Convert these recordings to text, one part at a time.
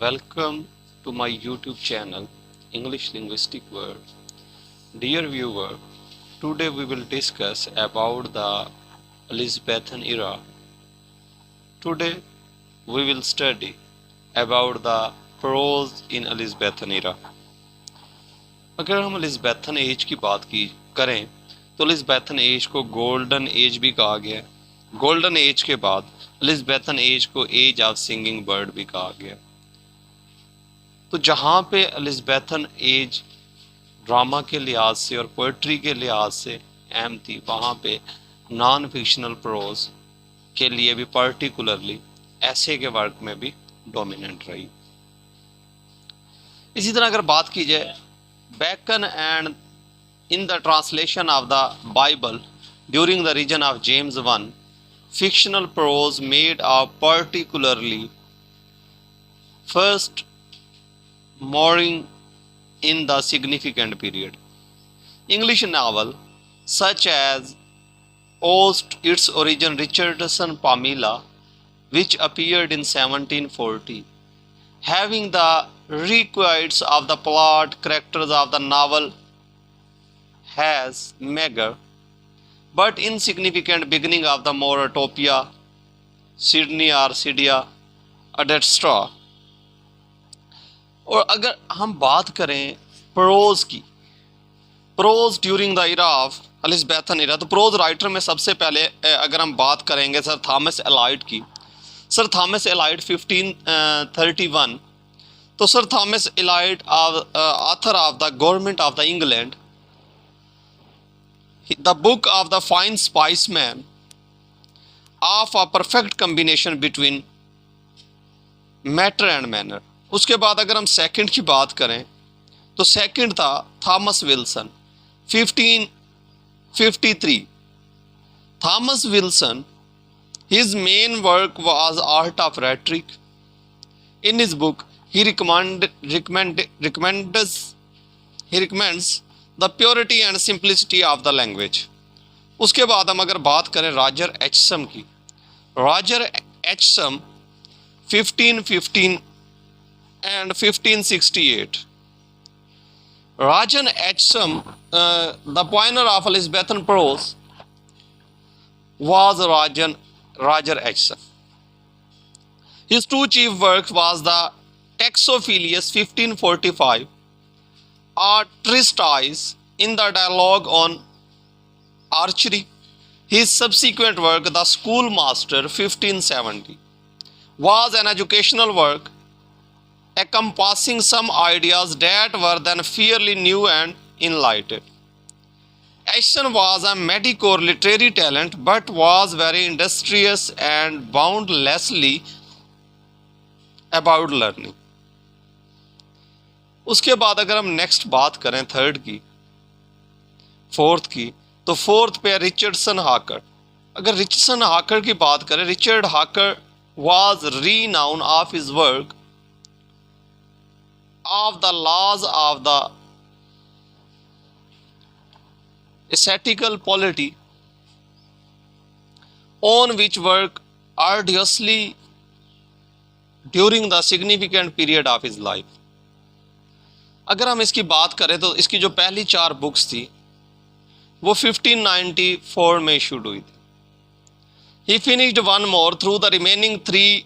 Welcome to my YouTube channel English Linguistic World. Dear viewer, today we will discuss about the Elizabethan era. Today we will study about the prose in Elizabethan era. अगर हम Elizabethan as की बात की करें तो Elizabethan as को golden age भी कहा गया है। गोल्डन एज के बाद एलिज़ाबेथन एज को एज ऑफ सिंगिंग बर्ड भी कहा गया। तो जहाँ पे एलिज़ाबेथन एज ड्रामा के लिहाज से और पोइट्री के लिहाज से अहम थी, वहाँ पे नॉन फिक्शनल प्रोज के लिए भी पर्टिकुलरली ऐसे के वर्क में भी डोमिनेंट रही। इसी तरह अगर बात की जाए Bacon and in the translation of the Bible during the region of James I, fictional prose made a particularly first mooring in the significant period. English novel such as owes its origin Richardson Pamela, which appeared in 1740. Having the requisites of the plot, characters of the novel has meager but insignificant beginning of the more utopia, Sydney or Sidia, etc. और अगर हम बात करें prose की, prose during the era of Elizabethan era, तो prose writer में सबसे पहले अगर हम बात करेंगे सर थॉमस एलाइट की। सर थॉमस एलाइट 1531, तो sir Thomas Elyot author of the government of the England, the book of the fine spice man, of a perfect combination between matter and manner. उसके बाद अगर हम second की बात करें तो सेकंड था Thomas Wilson 1553. Thomas Wilson, his main work was art of rhetoric. In his book he recommends the purity and simplicity of the language. उसके बाद हम अगर बात करें रॉजर एचसम की, Roger एचसम 1515 and 1568. Roger Ascham, the pioneer of Elizabethan prose, was Roger Ascham. His two chief works was the Texophilus 1545, a treatise in the dialogue on archery. His subsequent work, The Schoolmaster 1570, was an educational work encompassing some ideas that were then fairly new and enlightened. Ascham was a mediocre literary talent but was very industrious and boundlessly about learning. उसके बाद अगर हम next बात करें third की, fourth की, तो fourth पे रिचर्डसन हॉकर्ड. अगर रिचर्डसन हॉकर्ड की बात करें, Richard हॉकर्ड was renowned of his work of the laws of the aesthetical polity, on which work arduously during the significant period of his life. अगर हम इसकी बात करें तो इसकी जो पहली 4 बुक्स थी वो 1594 में इशूड हुई थी. He finished one more, through the remaining 3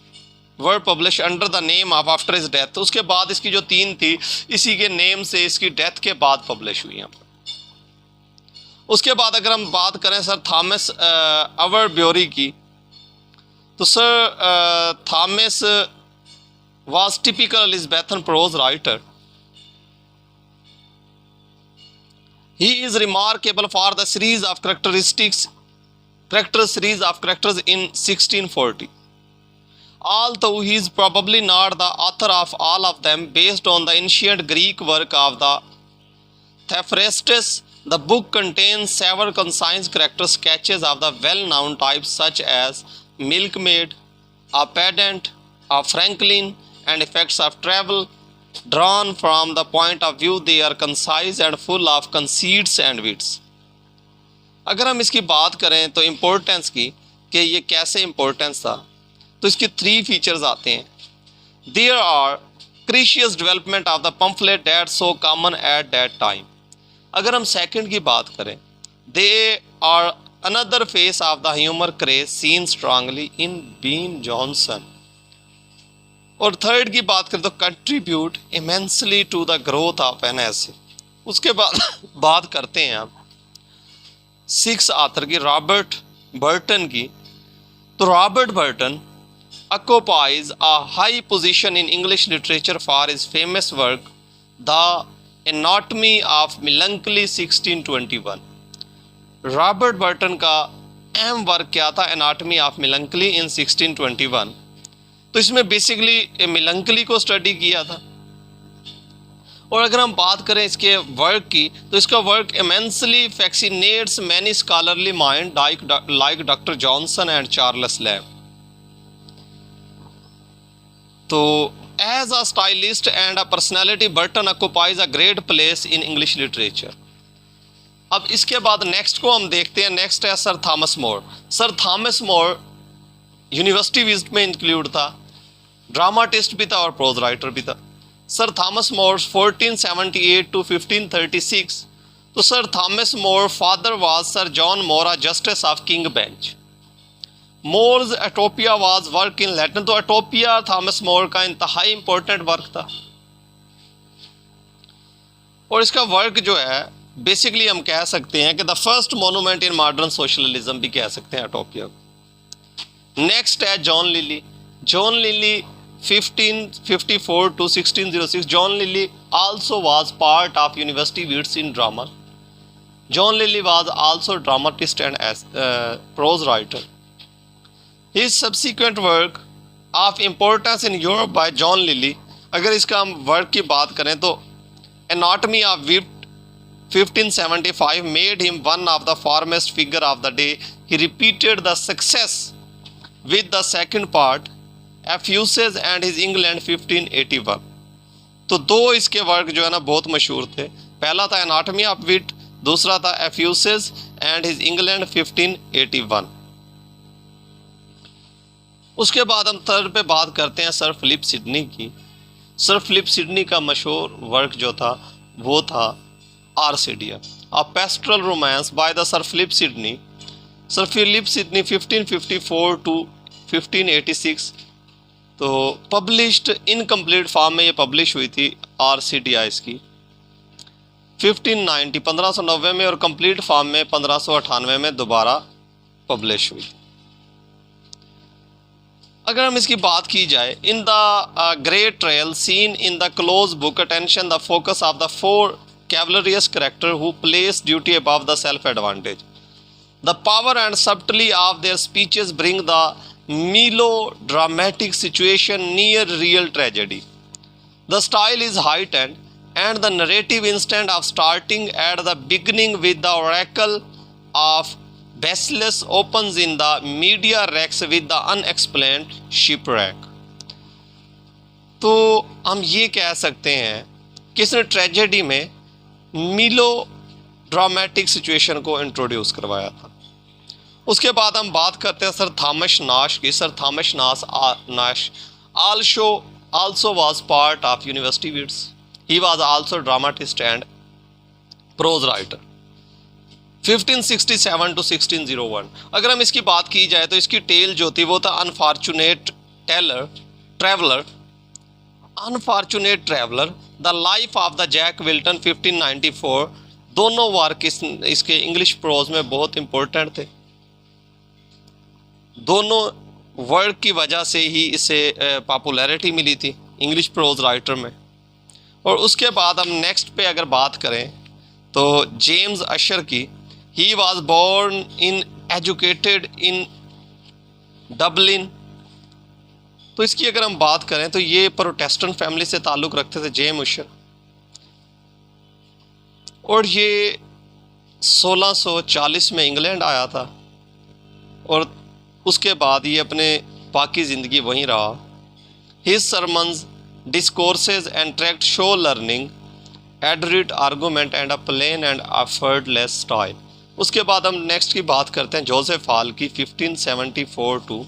were published under the name of after his death. उसके बाद इसकी जो 3 थी इसी के नेम से इसकी डेथ के बाद पब्लिश हुई हैं. उसके बाद अगर हम बात करें सर थॉमस अवरब्योरी की, तो sir Thomas was typical Elizabethan prose writer. He is remarkable for the series of characters in 1640. Although he is probably not the author of all of them, based on the ancient Greek work of the Theophrastus, the book contains several concise character sketches of the well-known types such as milkmaid, a pedant, a franklin, and effects of travel. Drawn from the point of view they are concise and full of conceits and wits. अगर हम इसकी बात करें तो importance की, कि ये कैसे इम्पोर्टेंस था, तो इसके 3 फीचर्स आते हैं. There are crucial development of the pamphlet that so common at that time. अगर हम सेकंड की बात करें, they are another phase of the humour craze seen strongly in Ben Jonson. और थर्ड की बात करें तो contribute immensely to the growth of an essay. उसके बाद बात करते हैं आप सिक्स ऑथर की, रॉबर्ट बर्टन की। तो Robert Burton occupies a high position in English literature for his famous work The Anatomy of Melancholy 1621। Robert Burton का अहम वर्क क्या था, एनाटमी ऑफ मेलंकली इन 1621। तो इसमें बेसिकली मेलंकली को स्टडी किया था। और अगर हम बात करें इसके वर्क की, तो इसका work immensely fascinates many scholarly mind like doctor Johnson and Charles Lamb. तो as a stylist and a personality Burton occupies a great place in English literature. अब इसके बाद नेक्स्ट को हम देखते हैं। नेक्स्ट है sir Thomas More. Sir Thomas More university wit में इंक्लूड था, ड्रामाटिस्ट भी था और प्रोज राइटर भी था। Sir Thomas More 1478 to 1536। तो sir Thomas More father was sir John More, a justice of king bench. More's Utopia was work in Latin. तो Utopia Thomas More का इंतहाई इंपॉर्टेंट वर्क था। और इसका वर्क जो है बेसिकली हम कह सकते हैं कि the first monument in modern socialism भी कह सकते हैं एटोपिया को। नेक्स्ट है John Lyly. John Lyly 1554 to 1606। John Lyly also was part of university wits in drama. John Lyly was also dramatist and prose writer. His subsequent work of importance in Europe by John Lilly, अगर इसका हम work की बात करें तो Anatomy of Wit 1575 made him one of the foremost figure of the day. He repeated the success with the second part, Effuses and his England 1581। तो दो इसके वर्क जो है ना बहुत मशहूर थे। पहला था Anatomy of Wit, दूसरा था Effuses and his England 1581। उसके बाद हम थर्ड पे बात करते हैं सर फिलिप सिडनी की। सर फिलिप सिडनी का मशहूर वर्क जो था वो था Arcadia, a pastoral romance by the sir Philip Sidney. Sir Philip Sidney 1554 to 1586। तो पब्लिश्ड इनकम्प्लीट फॉर्म में ये पब्लिश हुई थी आर्सिडिया इसकी 1590 में, और कंप्लीट फॉर्म में 1598 में दोबारा पब्लिश हुई थी। अगर हम इसकी बात की जाए, in the great trail seen in the close book attention the focus of the four chivalrous character who place duty above the self advantage. The power and subtly of their speeches bring the melodramatic situation near real tragedy. The style is heightened and the narrative, instead of starting at the beginning with the oracle of Bacillus, opens in the media res with the unexplained shipwreck। तो हम ये कह सकते हैं कि इसने tragedy में मीलो ड्रामेटिक सिचुएशन को इंट्रोड्यूस करवाया था। उसके बाद हम बात करते हैं सर थॉमस नाश की। सर थॉमस नाश also was part of university wits. He was also dramatist and prose writer। 1567 to 1601। अगर हम इसकी बात की जाए तो इसकी टेल जो थी वो था unfortunate traveller, the life of the Jack Wilton 1594। दोनों वर्क इसके इंग्लिश प्रोज में बहुत इंपॉर्टेंट थे। दोनों वर्क की वजह से ही इसे पॉपुलैरिटी मिली थी इंग्लिश प्रोज राइटर में। और उसके बाद हम नेक्स्ट पे अगर बात करें तो जेम्स अशर की। He was born in educated in Dublin. तो इसकी अगर हम बात करें तो ये प्रोटेस्टेंट फैमिली से ताल्लुक़ रखते थे जेम्स अशर, और ये 1640 में इंग्लैंड आया था और उसके बाद ये अपने बाकी ज़िंदगी वहीं रहा। His sermons, discourses and tract show learning, erudite argument and a plain and effortless style. उसके बाद हम नेक्स्ट की बात करते हैं जोसेफ हॉल की 1574 to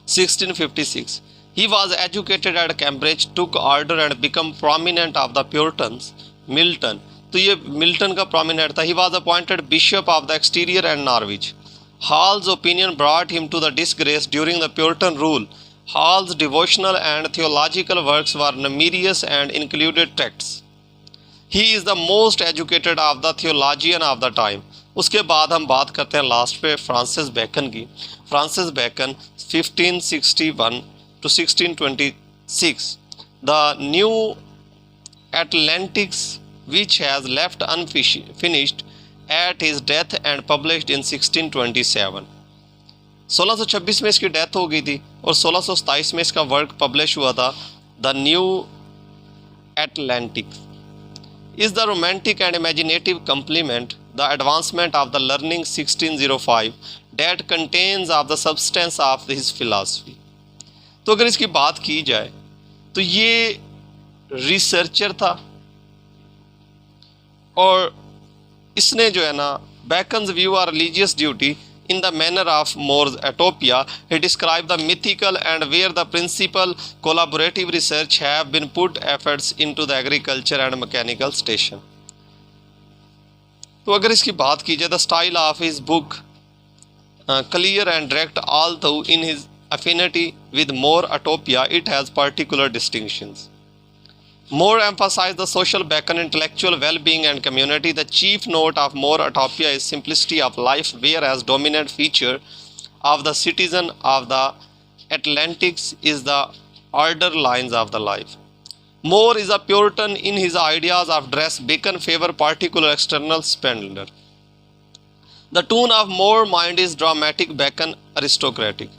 1656। He was educated at Cambridge, took order and became prominent of the Puritans. Milton, तो ये मिल्टन का prominent था. He was appointed bishop of the exterior and Norwich. Hall's opinion brought him to the disgrace during the Puritan rule. Hall's devotional and theological works were numerous and included texts. He is the most educated of the theologian of the time. उसके बाद हम बात करते हैं last पे Francis Bacon की. Francis Bacon 1561 to 1626. The New Atlantics, which has left unfinished at his death and published in 1627. 1626 में इसकी डेथ हो गई थी और 1627 में इसका वर्क पब्लिश हुआ था. The new Atlantic is the romantic and imaginative complement, the advancement of the learning 1605 that contains of the substance of his philosophy. तो अगर इसकी बात की जाए तो ये रिसर्चर था और इसने जो है ना Bacon's view or religious duty in the manner of More's Utopia. He described the mythical and where the principal collaborative research have been put efforts into the agriculture and mechanical station. तो अगर इसकी बात की जाए the style of his book clear and direct, although in his affinity with More Utopia it has particular distinctions. More emphasize the social Bacon intellectual well-being and community. The chief note of More Utopia is simplicity of life, whereas dominant feature of the citizen of the Atlantics is the order lines of the life. More is a Puritan in his ideas of dress. Bacon favor particular external splendor. The tone of More mind is dramatic, Bacon aristocratic.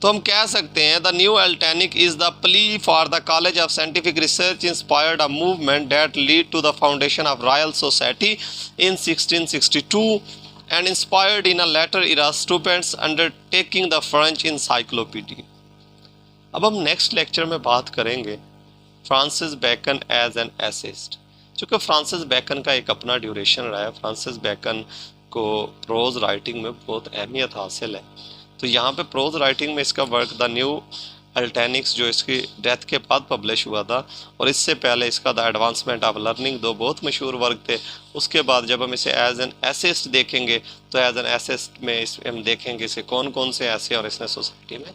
तो हम कह सकते हैं the new अल्टेनिक is the plea for the college of scientific research inspired a movement that lead to the foundation of Royal Society in 1662 and inspired in a later era students undertaking the French encyclopedia. अब हम next lecture में बात करेंगे Francis Bacon as an essayist. चूँकि Francis Bacon का एक अपना duration रहा है, फ्रांसिस बेकन को प्रोज राइटिंग में बहुत अहमियत हासिल है. तो यहाँ पे प्रोज राइटिंग में इसका वर्क द न्यू अल्टेनिक्स जो इसकी डेथ के बाद पब्लिश हुआ था और इससे पहले इसका द एडवांसमेंट ऑफ लर्निंग, दो बहुत मशहूर वर्क थे. उसके बाद जब हम इसे एज एन एसेस्ट देखेंगे तो एज एन एसेस्ट में हम देखेंगे इसे कौन कौन से ऐसे और इसने सोसाइटी में